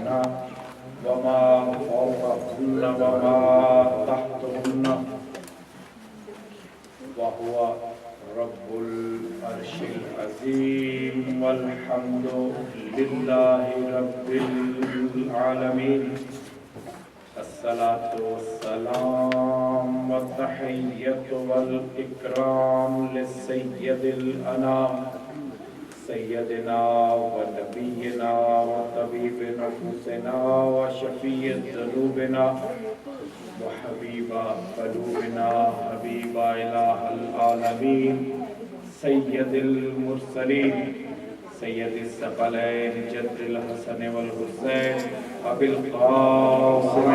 فوقهن وما فوقهن وما تحتهن وهو رب العرش العظيم والحمد لله رب العالمين. الصلاة والسلام والتحية والإكرام لسيد الأنام سيدنا ونبينا وطبيب نفوسنا وشفيع ذنوبنا وحبيب قلوبنا حبيب إله العالمين سيد المرسلين سيد الثقلين جد الحسن والحسين أبي القاسم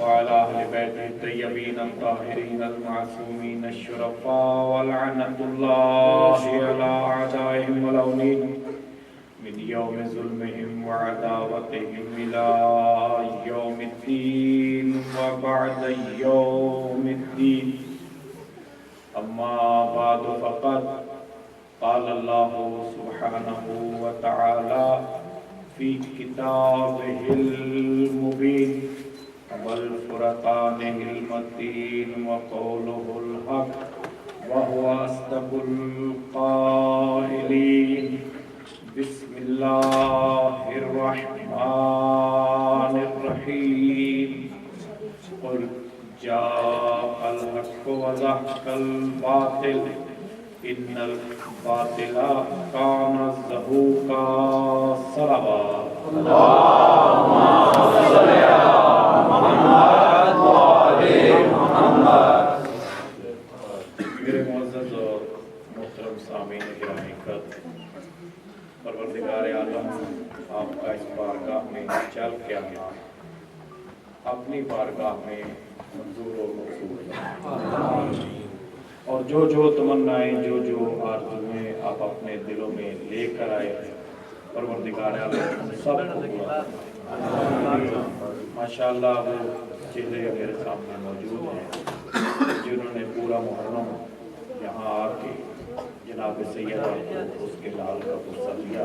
وعلى أهل بيته الطيبين الطاهرين المعصومين الشرفاء ولعنة الله على أعدائهم والأولين من يوم ظلمهم وعداوتهم إلى يوم الدين وبعد يوم الدين. أما بعد فقد قال الله سبحانه وتعالى في كتابه المبين والفرقان المتين وقوله الحق وهو أصدق القائلين. بسم الله الرحمن الرحيم. قل جاء الحق وزهق الباطل إن الباطل كان زهوقا. صلوات اللهم صل على محمد وآل محمد. میرے معزز اور محترم سامعین گرامی قدر، پروردگار عالم آپ کا اس بارگاہ میں چل کے آنا اپنی بارگاہ میں منظور و مقبول ہے، اور جو تمنائیں جو آرزویں آپ اپنے دلوں میں لے کر آئے ہیں پروردگار عالم سب کو پورا ماشاءاللہ. وہ چہرے میرے سامنے موجود ہیں جنہوں نے پورا محرم یہاں آ کے جناب سیدہ اس کے لال کا غصہ دیا.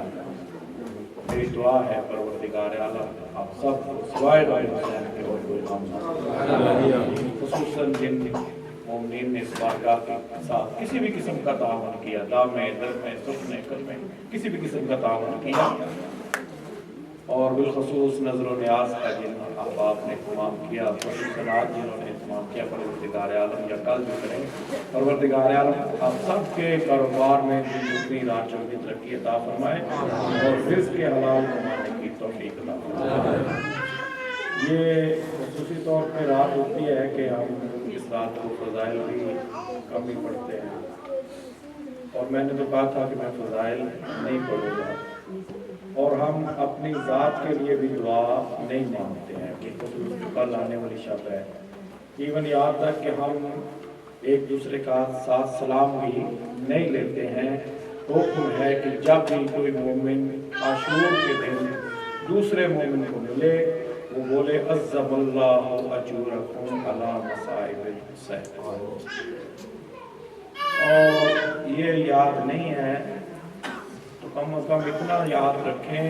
میری دعا ہے پروردگار اعلیٰ آپ سب سوائے دعائے حسین کے اور کوئی کام نہ، خصوصاً جن مومنین نے اس بارگاہ کے ساتھ کسی بھی قسم کا تعاون کیا، دام میں درد میں سکھ میں کل میں کسی بھی قسم کا تعاون کیا، اور بالخصوص نظر و نیاز کا جن احباب نے اہتمام کیا، خصوصاً آج جنہوں نے اہتمام کیا، پروردگار عالم یا کل بھی کریں، پروردگار عالم آپ سب کے کاروبار میں جتنی رات چلتی ترقی عطا فرمائے اور رزق کے حلال کمانے کی توفیق عطا فرمائے. یہ خصوصی طور پہ رات ہوتی ہے کہ ہم اس رات کو فضائل بھی کم ہی پڑھتے ہیں، اور میں نے تو کہا تھا کہ میں فضائل نہیں پڑھوں گا، اور ہم اپنی ذات کے لیے بھی دعا نہیں مانگتے ہیں کہ کل آنے والی شب ہے. ایون یہاں تک کہ ہم ایک دوسرے کا ساتھ سلام بھی نہیں لیتے ہیں. حکم ہے کہ جب بھی کوئی مومن عاشور کے دن دوسرے مومن کو ملے وہ بولے عزب اللہ اجورکم علی مصائب الحسین. اور یہ یاد نہیں ہے تو کم از کم اتنا یاد رکھیں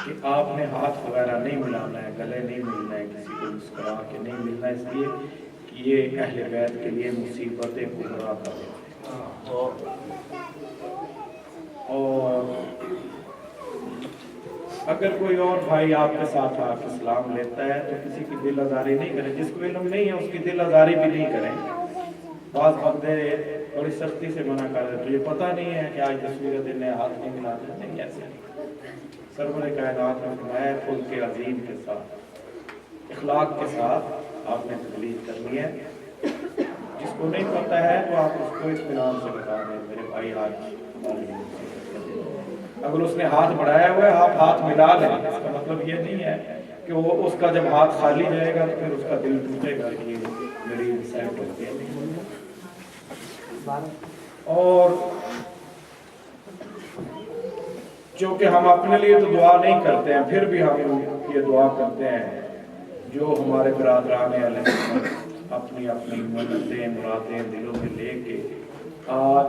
کہ آپ نے ہاتھ وغیرہ نہیں ملانا ہے، گلے نہیں ملنا ہے، کسی کو مسکرا کے نہیں ملنا ہے، اس لیے کہ یہ اہل بیت کے لیے مصیبتیں گمراہ کر دیتے ہیں. اور اگر کوئی اور بھائی آپ کے ساتھ آ کے سلام لیتا ہے تو کسی کی دل آزاری نہیں کریں، جس کو علم نہیں ہے اس کی دل آزاری بھی نہیں کریں. بعض بندے بڑی سختی سے منع کر دیتے، تو یہ پتہ نہیں ہے کہ آج 10ویں دن ہے، ہاتھ نہیں ملاتے ہیں. کیسے سرور کائنات نے فرمایا خود کے عظیم کے ساتھ اخلاق کے ساتھ آپ نے تبلیغ کرنی ہے. جس کو نہیں پتہ ہے تو آپ اس کو اطمینان سے بتا دیں میرے بھائی آج ہماری اگر اس نے ہاتھ بڑھایا ہوا ہے آپ ہاتھ ملا لیں. اس کا مطلب یہ نہیں ہے کہ وہ اس کا جب ہاتھ خالی جائے گا تو پھر اس کا دل ٹوٹے گا کہ میری سیٹ ہوتی ہے. اور چونکہ ہم اپنے لیے تو دعا نہیں کرتے ہیں، پھر بھی ہم یہ دعا کرتے ہیں جو ہمارے برادران اہل سنت اپنی اپنی منتیں مرادیں دلوں میں لے کے آج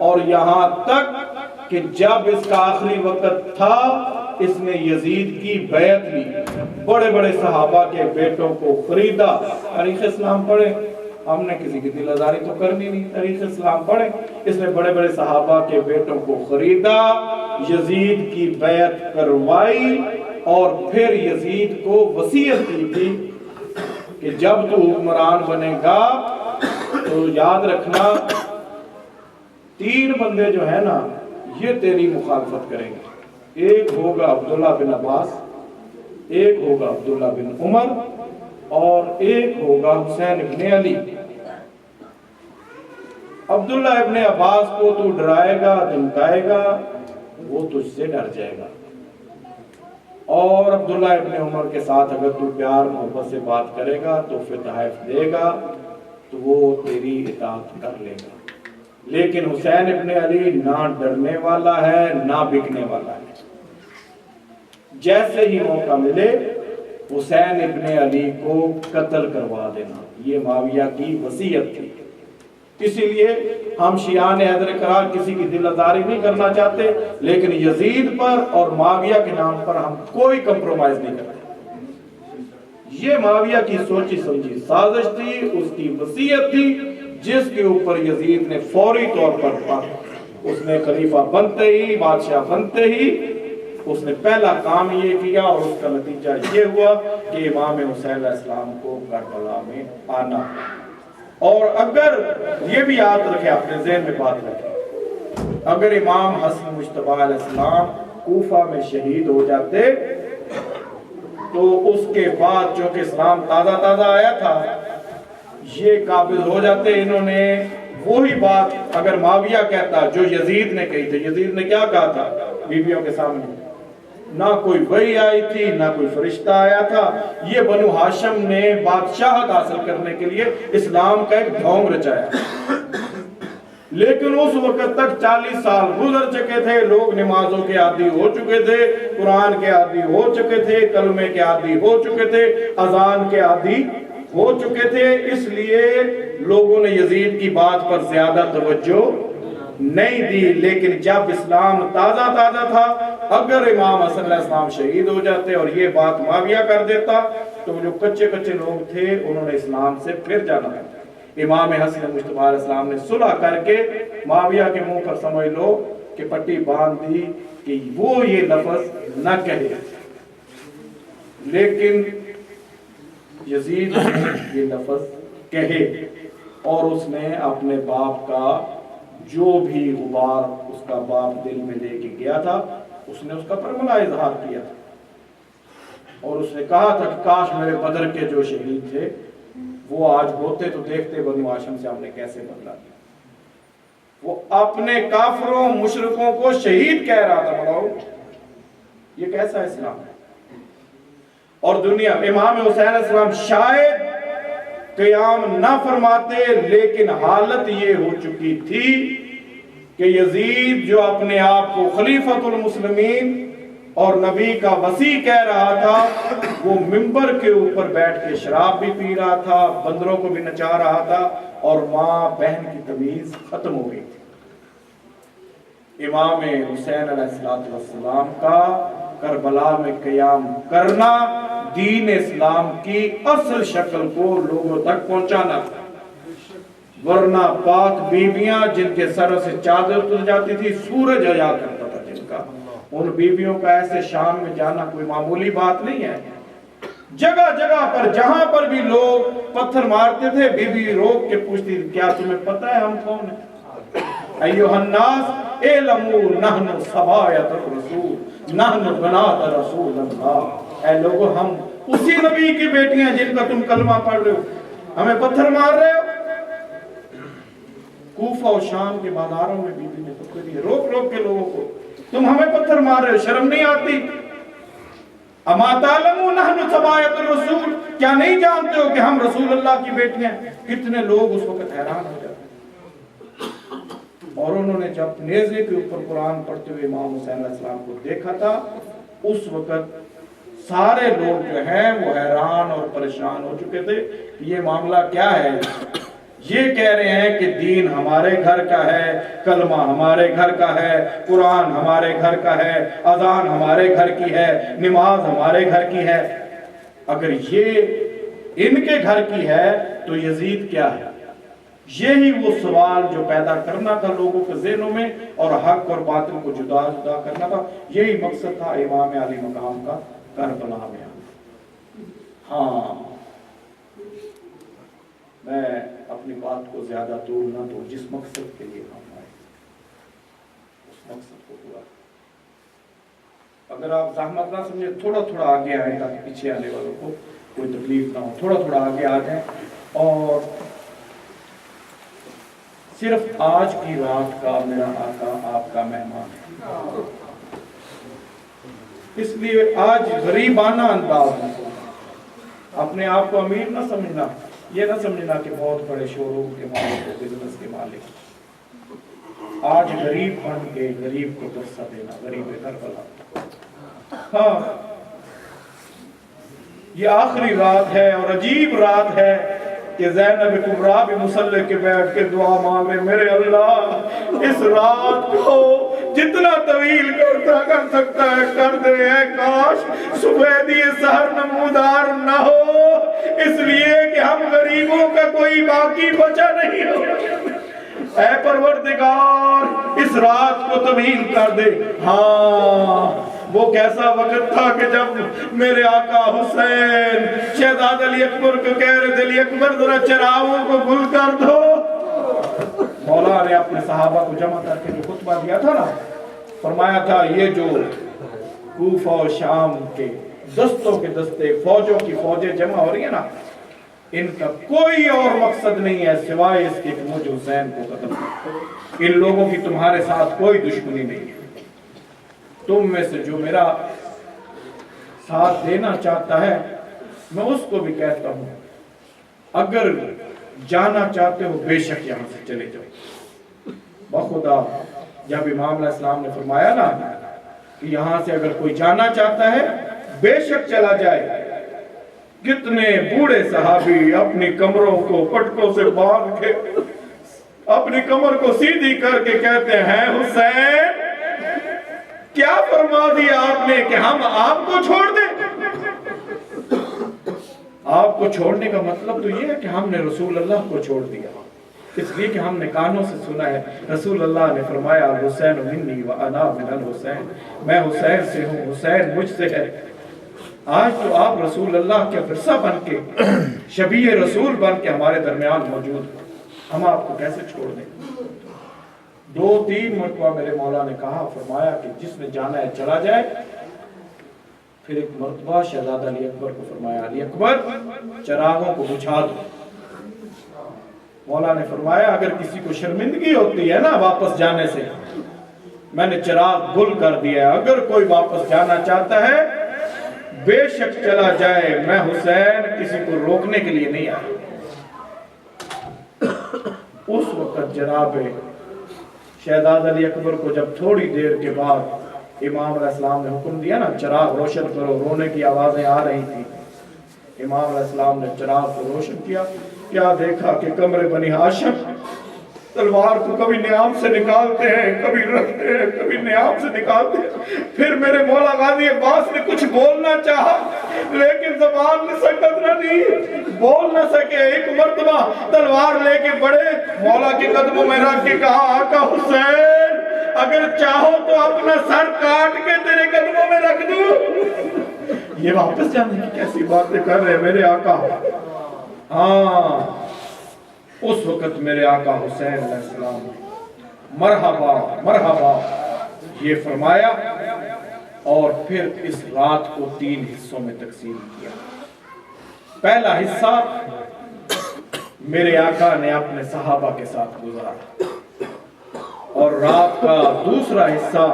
اور یہاں تک کہ جب اس کا آخری وقت تھا اس نے یزید کی بیعت لی، بڑے بڑے صحابہ کے بیٹوں کو خریدا۔ تاریخ اسلام پڑھیں، ہم نے کسی کی دل آزاری تو کرنی نہیں، تاریخ اسلام پڑھیں۔ اس نے بڑے بڑے صحابہ کے بیٹوں کو خریدا، یزید کی بیعت کروائی، اور پھر یزید کو وصیت کی تھی کہ جب تو حکمران بنے گا تو یاد رکھنا 3 بندے جو ہیں نا یہ تیری مخالفت کریں گے، ایک ہوگا عبداللہ بن عباس، ایک ہوگا عبداللہ بن عمر، اور ایک ہوگا حسین ابن علی۔ عبداللہ ابن عباس کو تو ڈرائے گا، دھمکائے گا، وہ تجھ سے ڈر جائے گا، اور عبداللہ ابن عمر کے ساتھ اگر تو پیار محبت سے بات کرے گا تو پھر تحائف دے گا تو وہ تیری اطاعت کر لے گا۔ لیکن حسین ابن علی نہ ڈرنے والا ہے نہ بکنے والا ہے، جیسے ہی موقع ملے حسین ابن علی کو قتل کروا دینا، یہ معاویہ کی وصیت تھی۔ اسی لیے ہم شیعان حیدر کرار کسی کی دل آزاری نہیں کرنا چاہتے، لیکن یزید پر اور معاویہ کے نام پر ہم کوئی کمپرومائز نہیں کرتے۔ یہ معاویہ کی سوچی سمجھی سازش تھی، اس کی وصیت تھی، جس کے اوپر یزید نے فوری طور پر اس نے خلیفہ بنتے ہی، بادشاہ بنتے ہی اس نے پہلا کام یہ کیا، اور اس کا نتیجہ یہ ہوا کہ امام حسین علیہ السلام کو کربلا میں آنا۔ اور اگر یہ بھی یاد رکھے، اپنے ذہن میں بات رکھے، اگر امام حسن مجتبیٰ علیہ السلام کوفہ میں شہید ہو جاتے تو اس کے بعد جو کہ اسلام تازہ تازہ آیا تھا یہ قابض ہو جاتے۔ انہوں نے وہی بات اگر معاویہ کہتا جو یزید نے کہی تھی، یزید نے کیا کہا تھا بیویوں کے سامنے؟ نہ کوئی وحی آئی تھی نہ کوئی فرشتہ آیا تھا، یہ بنو ہاشم نے بادشاہت حاصل کرنے کے لیے اسلام کا ایک ڈھونگ رچایا۔ لیکن اس وقت تک 40 سال گزر چکے تھے، لوگ نمازوں کے عادی ہو چکے تھے، قرآن کے عادی ہو چکے تھے، کلمے کے عادی ہو چکے تھے، اذان کے عادی ہو چکے تھے، اس لیے لوگوں نے یزید کی بات پر زیادہ توجہ نہیں دی۔ لیکن جب اسلام تازہ تازہ تھا، اگر امام حسن علیہ السلام شہید ہو جاتے اور یہ بات معاویہ کر دیتا تو جو کچے کچے لوگ تھے انہوں نے اسلام سے پھر جانا تھا۔ امام حسن مجتبیٰ علیہ السلام نے صلح کر کے معاویہ کے منہ پر سمجھ لو کہ پٹی باندھ دی کہ وہ یہ لفظ نہ کہے، لیکن یزید نے یہ لفظ کہے، اور اس نے اپنے باپ کا جو بھی غبار اس کا باپ دل میں لے کے گیا تھا اس نے اس کا کربلا اظہار کیا تھا، اور اس نے کہا تھا کہ کاش میرے بدر کے جو شہید تھے وہ آج ہوتے تو دیکھتے بنو ہاشم سے ہم نے کیسے بدلا دیا۔ وہ اپنے کافروں مشرکوں کو شہید کہہ رہا تھا۔ بڑھاؤ یہ کیسا اسلام ہے؟ اور دنیا امام حسین علیہ السلام شاید قیام نہ فرماتے، لیکن حالت یہ ہو چکی تھی کہ یزید جو اپنے آپ کو خلیفۃ المسلمین اور نبی کا وصی کہہ رہا تھا، وہ منبر کے اوپر بیٹھ کے شراب بھی پی رہا تھا، بندروں کو بھی نچا رہا تھا، اور ماں بہن کی تمیز ختم ہو گئی تھی۔ امام حسین علیہ السلام کا کربلا میں قیام کرنا دین اسلام کی اصل شکل کو لوگوں تک پہنچانا تھا، ورنہ پاک بیویاں جن کے سر سے چادر اتر جاتی تھی، سورج آیا کرتا تھا جن کا، ان بیویوں کا ایسے شام میں جانا کوئی معمولی بات نہیں ہے۔ جگہ جگہ پر جہاں پر بھی لوگ پتھر مارتے تھے، بیوی روک کے پوچھتی تھی کیا تمہیں پتہ ہے ہم کون ہیں؟ ایھا الناس اعلموا نحن صبایۃ الرسول نحن بنات رسول اللہ، اے لوگو ہم اسی نبی کی بیٹیاں جن کا تم کلمہ پڑھ رہے ہو، ہمیں پتھر مار رہے ہو۔ کوفہ و شام کے بازاروں میں بیوی نے پتھر دیے، روک روک کے لوگوں کو، تم ہمیں پتھر مار رہے ہو، شرم نہیں آتی؟ اما تعلمون نحن صبایۃ الرسول، کیا نہیں جانتے ہو کہ ہم رسول اللہ کی بیٹیاں ہیں؟ کتنے لوگ اس وقت حیران ہو جاتے۔ اور انہوں نے جب نیزے کے اوپر قرآن پڑھتے ہوئے امام حسین علیہ السلام کو دیکھا تھا، اس وقت سارے لوگ جو ہیں وہ حیران اور پریشان ہو چکے تھے کہ یہ معاملہ کیا ہے۔ یہ کہہ رہے ہیں کہ دین ہمارے گھر کا ہے، کلمہ ہمارے گھر کا ہے، قرآن ہمارے گھر کا ہے، اذان ہمارے گھر کی ہے، نماز ہمارے گھر کی ہے۔ اگر یہ ان کے گھر کی ہے تو یزید کیا ہے؟ یہی وہ سوال جو پیدا کرنا تھا لوگوں کے ذہنوں میں اور حق اور باطل کو جدا جدا کرنا تھا، یہی مقصد تھا امام علی مقام کا کربلا میں۔ ہاں، میں اپنی بات کو زیادہ دور نہ دوں، جس مقصد کے لیے ہم آئے اس مقصد کو پورا۔ اگر آپ زحمت نہ سمجھے، تھوڑا تھوڑا آگے آئیں تاکہ پیچھے آنے والوں کو کوئی تکلیف نہ ہو، تھوڑا تھوڑا آگے آ جائیں۔ اور صرف آج کی رات کا میرا آقا آپ کا مہمان ہے، اس لیے آج غریبانہ انداز میں اپنے آپ کو امیر نہ سمجھنا، یہ نہ سمجھنا کہ بہت بڑے شو روم کے مالک ہو، بزنس کے مالک۔ آج غریب بن کے غریب کو ترسا دینا، غریب کربلا۔ ہاں، یہ آخری رات ہے اور عجیب رات ہے کہ زینب کبریٰ بھی مصلی کے بیٹھ کے دعا مانگ رہے، میرے اللہ اس رات کو جتنا طویل کر سکتا ہے کر دے، اے کاش سفیدی سحر نمودار نہ ہو، اس لیے کہ ہم غریبوں کا کوئی باقی بچا نہیں ہو۔ اے پروردگار اس رات کو طویل کر دے۔ ہاں، وہ کیسا وقت تھا کہ جب میرے آقا حسین شہزادہ علی اکبر کو کہہ رہے تھے، علی اکبر ذرا چراغوں کو گل کر دو۔ مولا نے اپنے صحابہ کو جمع کر کے جو خطبہ دیا تھا نا، فرمایا تھا یہ جو کوفہ و شام کے دستوں کے دستے، فوجوں کی فوجیں جمع ہو رہی ہیں نا، ان کا کوئی اور مقصد نہیں ہے سوائے اس کے کہ مجھ حسین کو ختم کرو۔ ان لوگوں کی تمہارے ساتھ کوئی دشمنی نہیں ہے۔ تم میں سے جو میرا ساتھ دینا چاہتا ہے، میں اس کو بھی کہتا ہوں اگر جانا چاہتے ہو بے شک یہاں سے چلے جاؤ۔ بخدا جب امام علیہ السلام نے فرمایا نا کہ یہاں سے اگر کوئی جانا چاہتا ہے بے شک چلا جائے، کتنے بوڑھے صحابی اپنی کمروں کو پٹکوں سے باندھ کے اپنی کمر کو سیدھی کر کے کہتے ہیں، حسین کیا فرما دیا آپ نے کہ ہم آپ کو چھوڑ دیں؟ آپ کو چھوڑنے کا مطلب تو یہ ہے کہ ہم نے رسول اللہ کو چھوڑ دیا، اس لیے کہ ہم نے کانوں سے سنا ہے رسول اللہ نے فرمایا، حسین منی وانا من الحسین، میں حسین سے ہوں، حسین مجھ سے ہے۔ آج تو آپ رسول اللہ کے ورثہ بن کے، شبیہ رسول بن کے ہمارے درمیان موجود، ہم آپ کو کیسے چھوڑ دیں؟ 2-3 مرتبہ میرے مولا نے کہا، فرمایا کہ جس نے جانا ہے چلا جائے۔ پھر ایک مرتبہ شہزادہ علی اکبر کو فرمایا، علی اکبر چراغوں کو بجھا دو۔ مولا نے فرمایا اگر کسی کو شرمندگی ہوتی ہے نا واپس جانے سے، میں نے چراغ گل کر دیا ہے، اگر کوئی واپس جانا چاہتا ہے بے شک چلا جائے، میں حسین کسی کو روکنے کے لیے نہیں آیا۔ اس وقت جناب شہزادہ علی اکبر کو جب تھوڑی دیر کے بعد امام علیہ السلام نے حکم دیا نا چراغ روشن کرو، رونے کی آوازیں آ رہی تھی، امام علیہ السلام نے چراغ کو روشن کیا، کیا دیکھا کہ کمرے بنی ہاشم تلوار کو کبھی نیام سے نکالتے ہیں، کبھی رکھتے ہیں، کبھی نیام سے نکالتے ہیں۔ پھر میرے مولا غازی عباس نے کچھ بولنا چاہا لیکن زبان میں سکت نہ دی، بول نہ سکے۔ ایک مرتبہ تلوار لے کے بڑے مولا کے قدموں میں رکھ کے کہا، آقا حسین اگر چاہو تو اپنا سر کاٹ کے تیرے قدموں میں رکھ دوں۔ یہ واپس جانے کی کیسی باتیں کر رہے ہیں میرے آقا۔ ہاں، اس وقت میرے آقا حسین علیہ السلام مرحبا مرحبا یہ فرمایا، اور پھر اس رات کو 3 حصوں میں تقسیم کیا۔ پہلا حصہ میرے آقا نے اپنے صحابہ کے ساتھ گزارا، اور رات کا دوسرا حصہ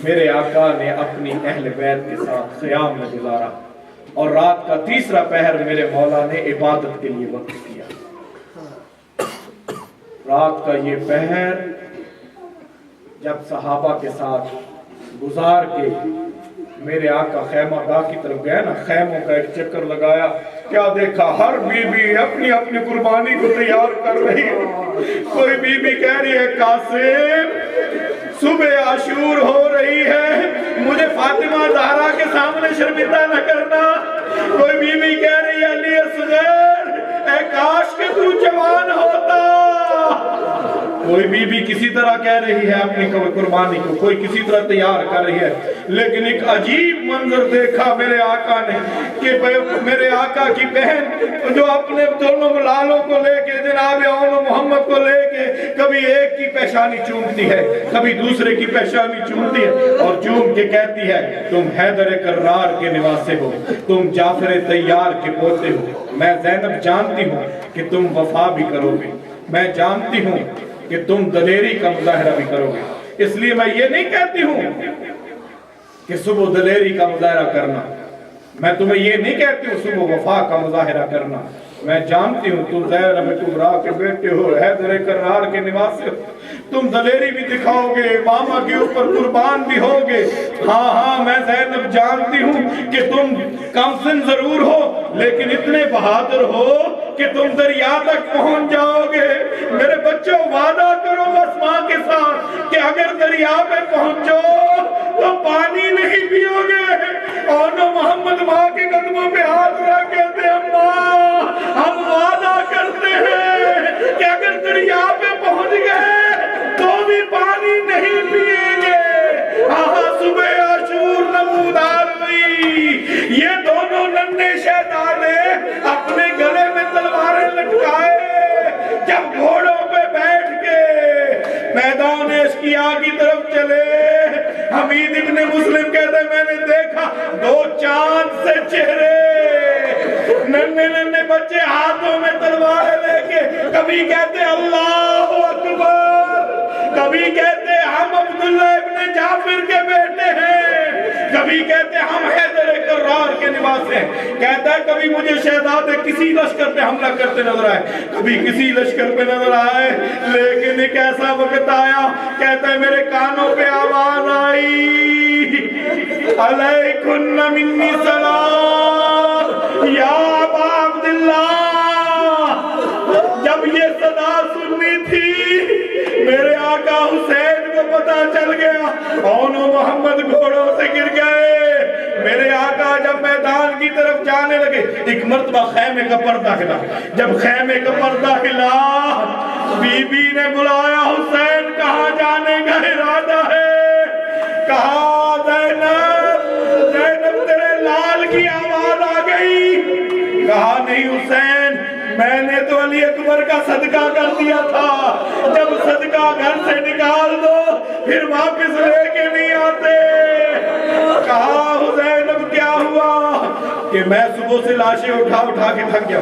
میرے آقا نے اپنی اہل بیت کے ساتھ قیام میں گزارا، اور رات کا تیسرا پہر میرے مولا نے عبادت کے لیے وقف کیا۔ رات کا یہ پہر جب صحابہ کے ساتھ گزار کے میرے آقا خیمہ گاہ کی طرف گئے نا، خیموں کا ایک چکر لگایا، کیا دیکھا؟ ہر بی بی اپنی اپنی قربانی کو تیار کر رہی ہے۔ کوئی بی بی کہہ رہی ہے قاسم صبح عاشور ہو رہی ہے، مجھے فاطمہ زہرا کے سامنے شرمندہ نہ کرنا۔ کوئی بی بی کہہ رہی ہے علی اصغر اے کاش کہ تو جوان ہوتا۔ کوئی بی بی کسی طرح کہہ رہی ہے اپنی قربانی کو، کوئی کسی طرح تیار کر رہی ہے، لیکن ایک عجیب منظر دیکھا میرے آقا نے کہ میرے آقا کی بہن جو اپنے دونوں لالوں کو لے کے جناب اون محمد کو لے کے کبھی ایک کی پیشانی چومتی ہے، کبھی دوسرے کی پیشانی چومتی ہے اور چوم کے کہتی ہے تم حیدر کرار کے نواسے ہو، تم جعفر طیار کے پوتے ہو۔ میں زینب جانتی ہوں کہ تم وفا بھی کرو گے، میں جانتی ہوں کہ تم دلیری کا مظاہرہ بھی کرو گے، اس لیے میں یہ نہیں کہتی ہوں کہ صبح دلیری کا مظاہرہ کرنا، میں تمہیں یہ نہیں کہتی ہوں صبح وفا کا مظاہرہ کرنا، میں جانتی ہوں تم زینب کبریٰ کے بیٹے ہو، حیدر کرار کے نواسے ہو، تم دلیری بھی دکھاؤ گے، ماما کے اوپر قربان بھی ہوگے۔ ہاں ہاں میں زینب جانتی ہوں کہ تم کم سن ضرور ہو لیکن اتنے بہادر ہو کہ تم دریا تک پہنچ جاؤ گے۔ میرے بچوں وعدہ کرو بس ماں کے ساتھ کہ اگر دریا پہ پہنچو تو پانی نہیں پیو گے۔ اور محمد ماں کے قدموں پہ ہاتھ رکھ کہتے ہیں ماں ہم وعدہ کرتے ہیں کہ اگر دریا پہ پہنچ گئے تو بھی پانی نہیں پیئیں گے۔ صبح عاشور نمودار ہوئی، یہ دونوں ننھے شہزادے اپنے گلے میں تلواریں لٹکائے جب گھوڑوں پہ بیٹھ کے میدان اشقیاء کی طرف چلے۔ حمید ابن مسلم کہتے ہیں میں نے دیکھا دو چاند سے چہرے، ننھے ننھے بچے ہاتھوں میں تلواریں لے کے کبھی کہتے اللہ اکبر، کبھی کہتے ہم عبداللہ ابن جعفر کے بیٹے ہیں، کبھی کہتے ہم حیدر کرار کے نواسے ہیں۔ کہتا ہے کبھی مجھے شہزادے کسی لشکر پہ حملہ کرتے نظر آئے، کبھی کسی لشکر پہ نظر آئے، لیکن ایک ایسا وقت آیا کہتا ہے میرے کانوں پہ آواز آئی علیکن منی سلام یا ابا عبداللہ۔ جب یہ صدا سننی تھی میرے آقا حسین کو پتا چل گیا، اون و محمد گھوڑوں سے گر گئے۔ میرے آقا جب میدان کی طرف جانے لگے، ایک مرتبہ خیمے کا پردہ ہلا، جب خیمے کا پردہ ہلا بی بی نے بلایا حسین کہاں جانے کا ارادہ ہے؟ کہا زینب زینب تیرے لال کی آواز آ گئی۔ کہا نہیں حسین میں نے تو علی اکبر کا صدقہ کر دیا تھا، جب صدقہ گھر سے نکال دو پھر واپس لے کے نہیں آتے۔ کہا حسین اب کیا ہوا کہ میں صبح سے لاشیں اٹھا کے تھک گیا،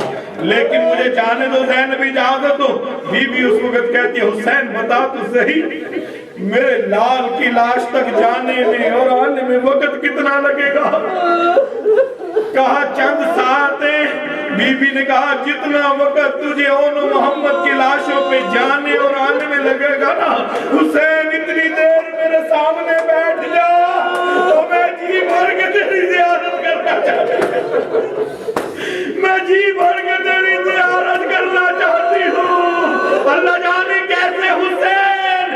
لیکن مجھے جانے دو زینب اجازت دو۔ بی بی اس وقت کہتی ہے حسین بتا تو صحیح میرے لال کی لاش تک جانے میں اور آنے میں وقت کتنا لگے گا؟ کہا چند ساعتیں۔ بی بی نے کہا جتنا وقت تجھے اون محمد کی لاشوں پہ جانے اور آنے میں لگے گا نا حسین اتنی دیر میرے سامنے بیٹھ جا تو میں جی بھر کے تیری زیارت کرنا چاہتی ہوں، میں جی بھر کے تیری زیارت کرنا چاہتی ہوں۔ اللہ جانے کیسے حسین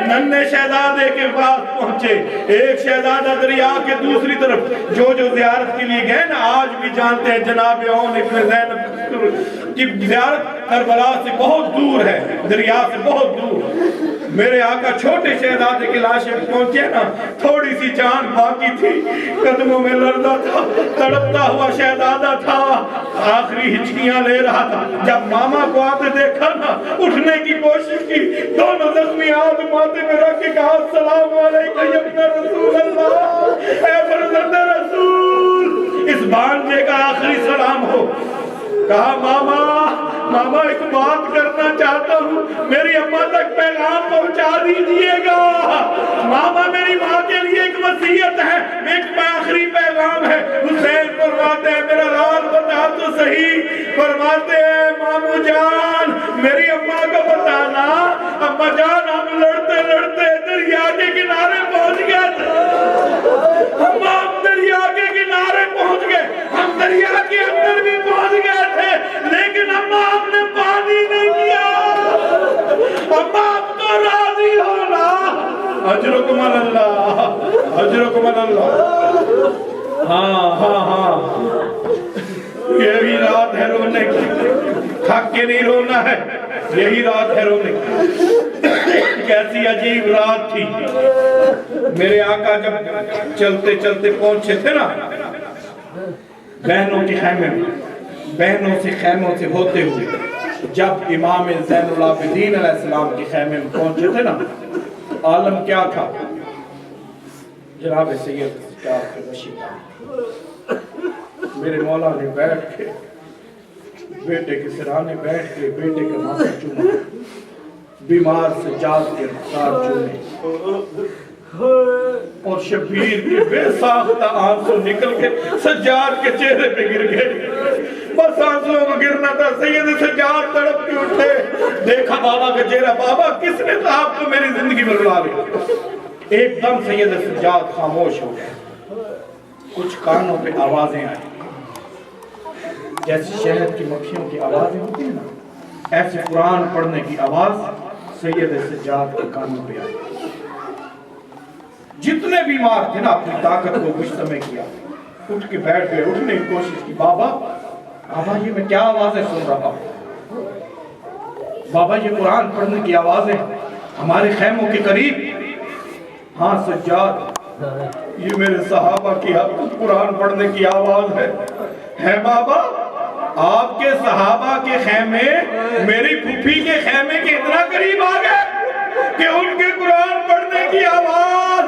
ننھے شہزادے کے پاس پہنچے۔ ایک شہزادہ دریا کے دوسری طرف جو زیارت کے لیے گئے نا آج بھی جانتے ہیں جناب اون ابن زینب کی زیارت کربلا سے بہت دور ہے، دریا سے بہت دور۔ میرے آقا چھوٹے شہزادے کی لاش پہنچے نا تھوڑی سی جان باقی تھی، قدموں میں لرزا تھا، تڑپتا ہوا شہزادہ تھا، آخری ہچکیاں لے رہا تھا۔ جب ماما کو آتے دیکھا نا اٹھنے کی کوشش کی، دونوں زخمی ہاتھ ماتھے میں رکھ کے کہا السلام علیکم یا ابن رسول اللہ، اے فرزند رسول، اس بانجے کا آخری سلام ہو۔ کہا ماما ایک بات کرنا چاہتا ہوں، میری اماں تک پیغام پہنچا دیجئے گا۔ ماما میری ماں کے لیے ایک وصیت ہے، ایک آخری پیغام ہے۔ حسین فرماتے ہیں میرا لال بتا تو صحیح، فرماتے ہیں مامو جان میری اماں کو بتانا اماں جان ہم لڑتے لڑتے دریا کے کنارے پہنچ گئے تھے، ہم دریا کے اندر بھی پہنچ گئے تھے، لیکن اما آپ نے پانی نہیں دیا۔ اما آپ تو راضی ہونا، اجرکم اللہ، اجرکم اللہ۔ ہاں یہی رات ہے رونے کی، تھک کے نہیں رونا ہے، یہی رات ہے رونے کی۔ کیسی عجیب رات تھی۔ میرے آقا جب چلتے چلتے پہنچے تھے نا بہنوں کے خیمے میں، بہنوں سے خیموں سے ہوتے ہوئے جب امام زین العابدین علیہ السلام کے خیمے میں پہنچے تھے نا، عالم کیا تھا؟ جناب سید سجاد کے بشیر میرے مولا نے بیٹھ کے بیٹے کے سرانے بیٹھ کے بیٹے کے ماتھے چوما، بیمار سجاد کے رخسار چومے، اور شبیر کے بے ساختہ آنسو نکل کے سجاد کے چہرے پہ گر گئے۔ بس آنسوں کو گرنا تھا، سید سجاد تڑپ کے اٹھے، دیکھا بابا کا چہرہ، بابا کس نے تو آپ کو میری زندگی میں رلا لیا۔ ایک دم سید سجاد خاموش ہو گئے، کچھ کانوں پہ آوازیں آئیں، جیسے شہد کی مکھیوں کی آوازیں ہوتی ہیں نا، ایسے قرآن پڑھنے کی آواز سید سجاد کے کانوں پہ آئی۔ جتنے بیمار تھے نا اپنی طاقت کو مجتمع کیا، اٹھ کے بیٹھ گئے، اٹھنے کی کوشش کی، بابا یہ میں کیا آوازیں سن رہا ہوں؟ بابا یہ قرآن پڑھنے کی آوازیں ہمارے خیموں کے قریب۔ ہاں سجاد، یہ میرے صحابہ کی قرآن پڑھنے کی آواز ہے بابا۔ آپ کے صحابہ کے خیمے میری پھوپھی کے خیمے کے اتنا قریب آ گئے کہ ان کے قرآن پڑھنے کی آواز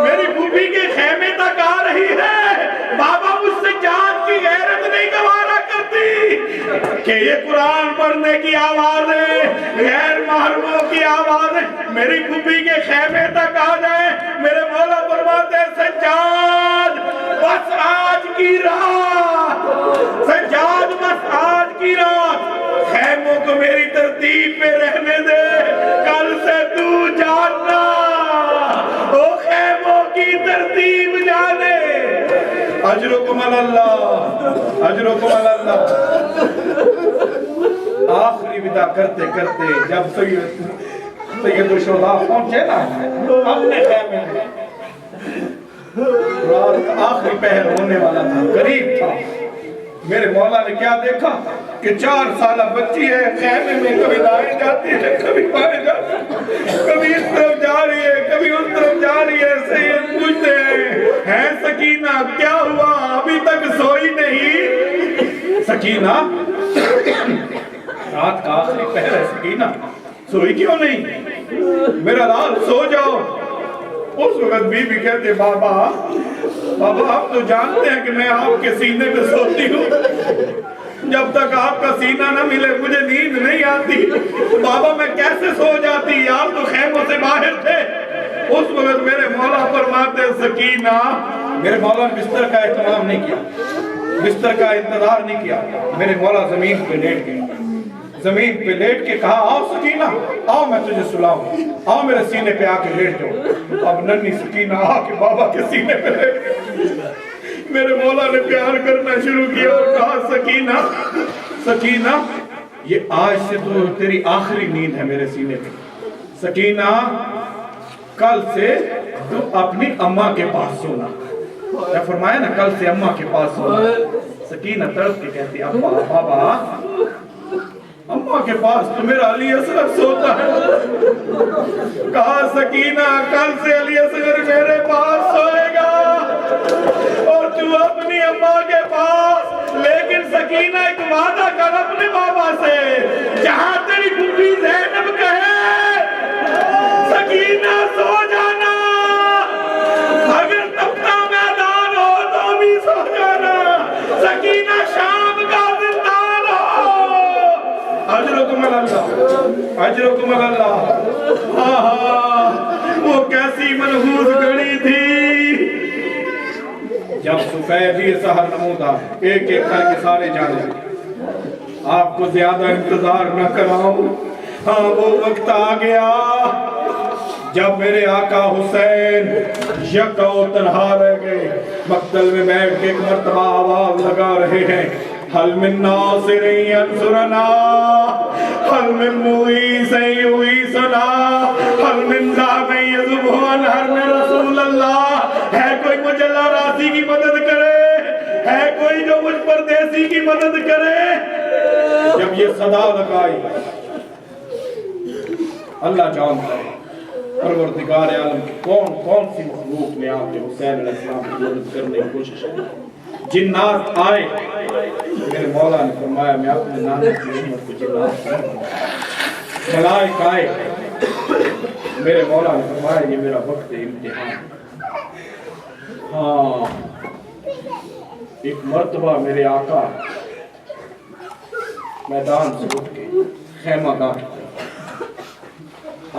میری پھوپھی کے خیمے تک آ رہی ہے۔ بابا مجھ سے جان کی غیرت نہیں گوارا کرتی کہ یہ قرآن پڑھنے کی آوازیں، غیر محرموں کی آوازیں میری پھوپھی کے خیمے تک آ جائیں۔ میرے مولا فرماتے ہیں سجاد بس آج کی رات، سجاد بس آج کی رات خیموں کو میری ترتیب پہ رہنے دے، کل سے تو جاننا وہ خیموں کی ترتیب جانے۔ اجرکم اللہ، اجرکم اللہ۔ آخری ودا کرتے کرتے جب سید الشہداء پہنچے نا اپنے خیمے میں، رات کا آخری پہر ہونے والا تھا، قریب تھا، میرے مولا نے کیا دیکھا کہ 4 سالہ بچی ہے خیمے میں، کبھی دائیں جاتی ہے کبھی بائیں جاتی ہے، کبھی اس طرف جا رہی ہے کبھی اس طرف جا رہی ہے۔ سید پوچھتے ہیں سکینہ کیا ہوا، ابھی تک سوئی نہیں؟ سکینہ رات کا آخری پہر ہے، سکینہ سوئی کیوں نہیں؟ میرا لال سو جاؤ۔ اس وقت بی بی کہتے بابا آپ تو جانتے ہیں کہ میں آپ کے سینے پہ سوتی ہوں، جب تک آپ کا سینہ نہ ملے مجھے نیند نہیں آتی۔ بابا میں کیسے سو جاتی، آپ تو خیموں سے باہر تھے۔ اس وقت میرے مولا فرماتے سکینہ، میرے مولا نے بستر کا اہتمام نہیں کیا، بستر کا انتظار نہیں کیا، میرے مولا زمین پہ لیٹ گئے، زمین پہ لیٹ کے کہا آؤ سکینہ آؤ میں تجھے سلاؤں، آؤ میرے سینے پہ آ کے لیٹ جاؤ۔ اب ننھی سکینہ آ کے بابا کے سینے پہ لیٹ گئی، میرے مولا نے پیار کرنا شروع کیا اور کہا سکینہ سکینہ یہ آج سے تو تیری آخری نیند ہے میرے سینے پہ، سکینہ کل سے تو اپنی اماں کے پاس سونا، کیا فرمایا نا کل سے اماں کے پاس سونا۔ سکینہ تڑپ کے کہتی ابا بابا اماں کے پاس تو میرا علی اصغر سوتا ہے۔ کہا سکینہ کل سے علی اصغر میرے پاس سوئے گا اور تو اپنی اماں کے پاس، لیکن سکینہ ایک وعدہ کر اپنے بابا سے، جہاں تیری پھوپھی زینب کہے سکینہ سو جانا، اگر تپتا میدان ہو تو بھی سو جانا، سکینہ شام کا زندان ہو۔ اجرکم اللہ، اجرکم اللہ۔ وہ کیسی منحوس گھڑی تھی جب سفیدی سحر نمودا ایک ایک کر کے سارے جانے۔ آپ کو زیادہ انتظار نہ کراؤں، ہاں وہ وقت آ گیا جب میرے آقا حسین یکا و تنہا رہ گئے، مقتل میں بیٹھ کے ایک مرتبہ آواز لگا رہے ہیں، حل من ناصر ینصرنا، حل من معیس یعیسنا، حل من ذاب یذب عن حرم رسول اللہ، ہے کوئی مجھ اللہ راضی کی مدد کرے، ہے کوئی جو مجھ پردیسی کی مدد کرے؟ جب یہ صدا لگائی، اللہ جانتا ہے پروردگار عالم کی کون سی مخلوق نے آپ کے حسین علیہ السلام کی مدد کرنے کی کوشش کی۔ جنات آئے، میرے مولا نے فرمایا میں اپنے نانا کی امت کو جنات ملائک آئے، میرے مولا نے فرمایا یہ میرا وقت امتحان۔ ہاں ایک مرتبہ میرے آقا میدان سے اٹھ کے خیمہ گاہ،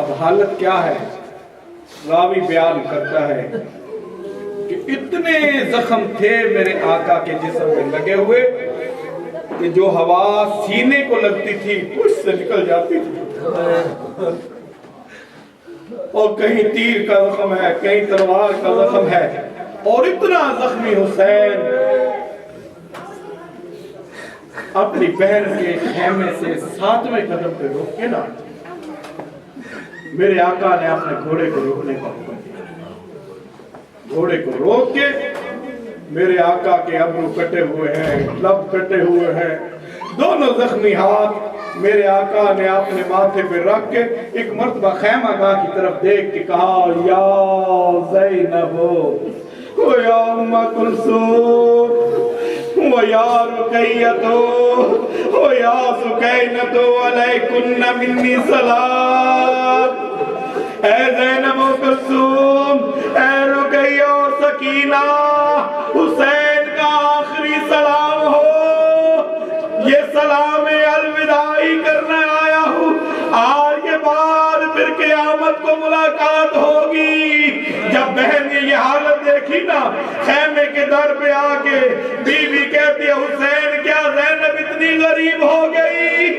اب حالت کیا ہے؟ راوی بیان کرتا ہے کہ اتنے زخم تھے میرے آقا کے جسم میں لگے ہوئے کہ جو ہوا سینے کو لگتی تھی اس سے نکل جاتی تھی، اور کہیں تیر کا زخم ہے، کہیں تلوار کا زخم ہے، اور اتنا زخمی حسین اپنی بہن کے خیمے سے 7ویں قدم پہ روک کے نا، میرے آقا نے اپنے گھوڑے کو روکنے کا حکم دیا۔ گھوڑے کو روک کے میرے آقا کے ابرو کٹے ہوئے ہیں، لب کٹے ہوئے ہیں، دونوں زخمی ہاتھ میرے آقا نے اپنے ماتھے پہ رکھ کے ایک مرتبہ خیمہ گاہ کی طرف دیکھ کے کہا، یا زینب و یا ام کلثوم و یا رقیہ و یا سکینہ علیکن منی سلام۔ اے زینب و کلثوم، اے رقیہ اور سکینہ، حسین کا آخری سلام ہو، یہ سلام الوداعی کرنے آیا ہوں، آج کے بعد پھر قیامت کو ملاقات ہوگی۔ جب بہن نے یہ حالت دیکھی نا، خیمے کے در پہ آکے بی بی کہتی ہے، حسین کیا زینب اتنی غریب ہو گئی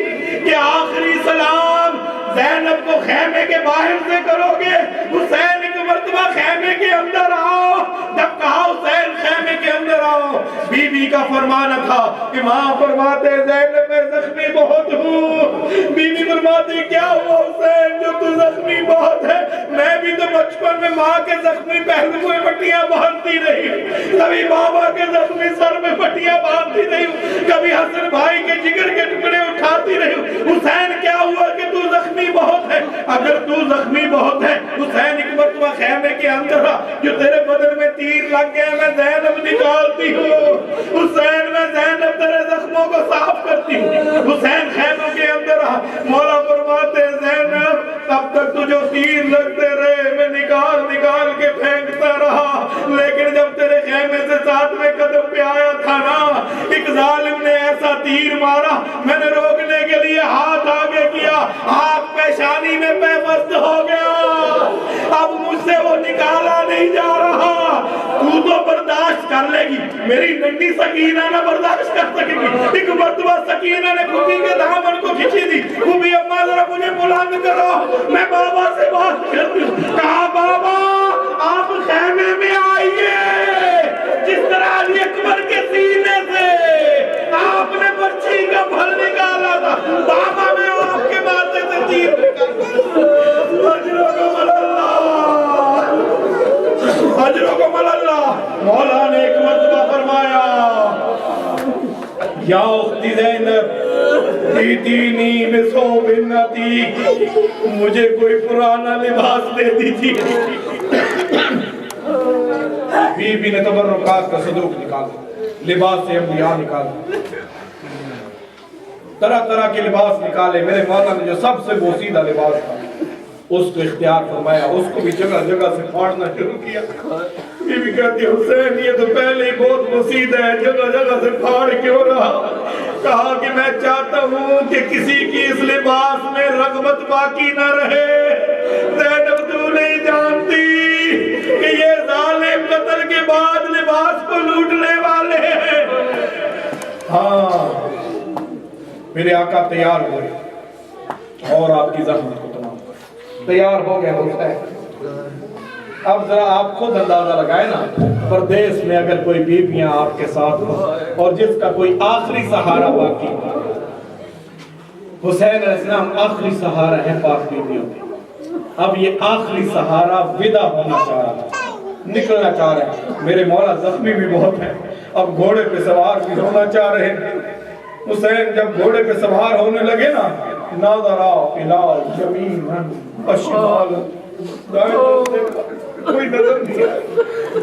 کہ آخری سلام زینب کو خیمے کے باہر سے کرو گے؟ حسین ایک مرتبہ خیمے کے اندر آؤ۔ جب کہا حسین خیمے کے اندر آؤ، بی بی کا فرمانا تھا کہ ماں فرماتے زینب میں زخمی بہت ہوں، بی بی فرماتی کیا ہوا حسین جو تو زخمی بہت ہے؟ میں بھی تو بچپن میں ماں کے زخمی پہلو میں پٹیاں باندھتی رہی ہوں، کبھی بابا کے زخمی سر میں پٹیاں باندھتی رہی ہوں، کبھی حسن بھائی کے جگر کے ٹکڑے اٹھاتی رہی ہوں۔ حسین کیا ہوا کہ تو زخمی بہت ہے؟ اگر تو زخمی بہت ہے حسین ایک مرتبہ خیمے کے اندر آ، جو تیرے بدن میں تیر لگ گیا میں زینب نکالتی ہوں، حسین میں زینب تیرے زخموں کو صاف کرتی ہوں۔ حسین خیموں کے اندر آ، مولا فرماتے زینب تب تک تو جو تیر لگتے رہے میں نکال نکال کے پھینکتا رہا، لیکن جب تیرے خیمے سے 7ویں قدم پہ آیا تھا نا، ایک ظالم نے ایسا تیر مارا، میں نے روکنے کے لیے ہاتھ آگے کیا، ہاتھ پیشانی میں پیوست ہو گیا، اب مجھ سے وہ نکالا نہیں جا رہا۔ تو تو برداشت کر لے گی، میری ننھی سکینہ نہ برداشت کر سکے گی۔ ایک مرتبہ سکینہ نے پھوپھی کے دامن کو کھینچی دی، پھوپھی اماں ذرا مجھے بلند کرو، میں بابا سے بات کرتی ہوں۔ کہا بابا آپ خیمے میں آئیے، جس طرح علی اکبر کے سینے سے آپ نے برچھی کا پھل نکالا تھا، بابا میں آپ کے ماتھے سے تیر نکالا۔ اجرکم اللہ، اجرکم اللہ۔ مولا نے ایک مرتبہ فرمایا، یا اختی زینب دیدینی بثوب عتیق، مجھے کوئی پرانا لباس دے دیجیے۔ بی بی نے تبرکات کا صندوق نکالا، لباس انبیاء نکالا، طرح طرح کے لباس نکالے۔ میرے مولا نے جو سب سے بوسیدہ لباس تھا اس کو اختیار فرمایا، اس کو بھی جگہ جگہ سے پھاڑنا شروع کیا۔ بی بی کہتی حسین یہ تو پہلے ہی بہت بوسیدہ ہے، جگہ جگہ سے پھاڑ کیوں رہا؟ کہا کہ میں چاہتا ہوں کہ کسی کی اس لباس میں رغبت باقی نہ رہے۔ زینب تو نہیں جانتی کہ یہ ظالم قتل کے بعد لباس کو لوٹنے والے ہیں۔ ہاں میرے آقا تیار ہوئے اور آپ کی زحمت کو تمام تیار ہو گیا حسین۔ اب ذرا آپ خود اندازہ لگائیں نا، پردیس میں اگر کوئی بیویاں آپ کے ساتھ ہوں اور جس کا کوئی آخری سہارا باقی ہو، حسین علیہ السلام آخری سہارا ہے پاک بیویوں کے، اب یہ آخری سہارا ودا ہونا چاہ رہا ہے، نکلنا چاہ رہے ہیں۔ میرے مولا زخمی بھی بہت ہیں، اب گھوڑے پہ سوار بھی ہونا چاہ رہے ہیں۔ حسین جب گھوڑے پہ سوار ہونے لگے نا، ناظرا الی یمیناً و شمالاً، دائیں طرف دیکھا کوئی نظر نہیں آیا،